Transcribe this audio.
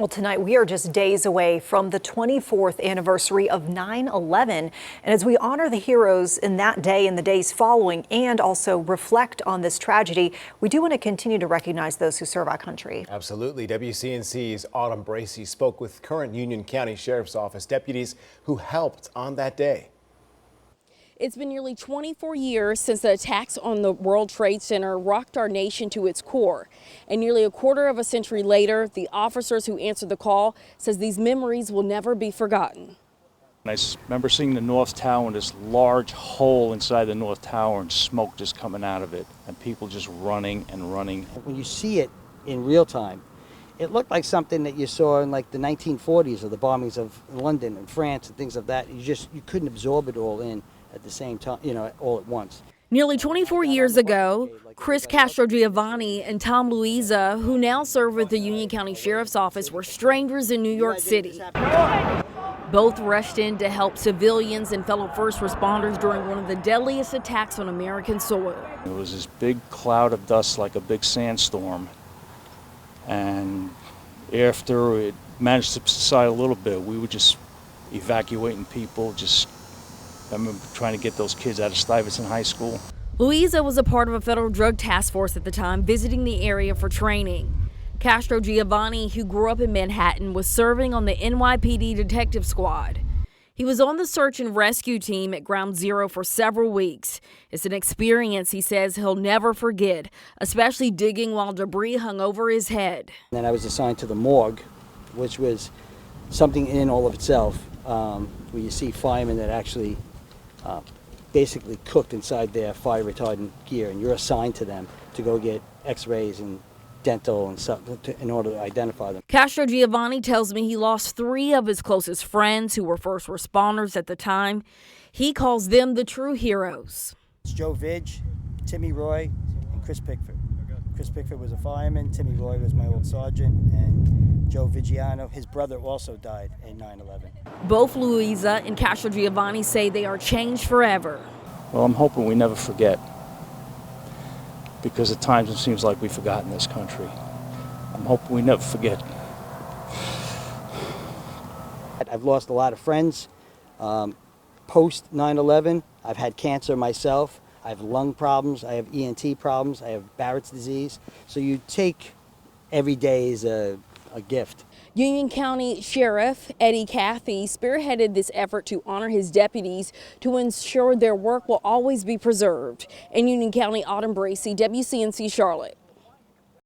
Well, tonight we are just days away from the 24th anniversary of 9/11. And as we honor the heroes in that day and the days following and also reflect on this tragedy, we do want to continue to recognize those who serve our country. Absolutely. WCNC's Autumn Bracey spoke with current Union County Sheriff's Office deputies who helped on that day. It's been nearly 24 years since the attacks on the World Trade Center rocked our nation to its core. And nearly a quarter of a century later, the officers who answered the call says these memories will never be forgotten. I remember seeing the North Tower and this large hole inside the North Tower and smoke just coming out of it and people just running and running. When you see it in real time, it looked like something that you saw in like the 1940s or the bombings of London and France and things of that. You couldn't absorb it all in at the same time, all at once. Nearly 24 years ago, Chris Castrogiovanni and Tom Luisa, who now serve with the Union County Sheriff's Office, were strangers in New York City. Both rushed in to help civilians and fellow first responders during one of the deadliest attacks on American soil. It was this big cloud of dust like a big sandstorm. And after it managed to subside a little bit, we were just evacuating people, I remember trying to get those kids out of Stuyvesant High School. Luisa was a part of a federal drug task force at the time, visiting the area for training. Castrogiovanni, who grew up in Manhattan, was serving on the NYPD detective squad. He was on the search and rescue team at Ground Zero for several weeks. It's an experience he says he'll never forget, especially digging while debris hung over his head. And then I was assigned to the morgue, which was something in all of itself, where you see firemen that actually basically cooked inside their fire retardant gear, and you're assigned to them to go get x-rays and dental and stuff in order to identify them. Castrogiovanni tells me he lost 3 of his closest friends who were first responders at the time. He calls them the true heroes. It's Joe Vidge, Timmy Roy, and Chris Pickford. Chris Pickford was a fireman, Timmy Roy was my old sergeant, and Joe Vigiano, his brother, also died in 9/11. Both Luisa and Castrogiovanni say they are changed forever. Well, I'm hoping we never forget, because at times it seems like we've forgotten this country. I'm hoping we never forget. I've lost a lot of friends post 9/11. I've had cancer myself. I have lung problems. I have ENT problems. I have Barrett's disease. So you take every day as a gift. Union County Sheriff Eddie Cathy spearheaded this effort to honor his deputies to ensure their work will always be preserved. In Union County, Autumn Bracey, WCNC Charlotte.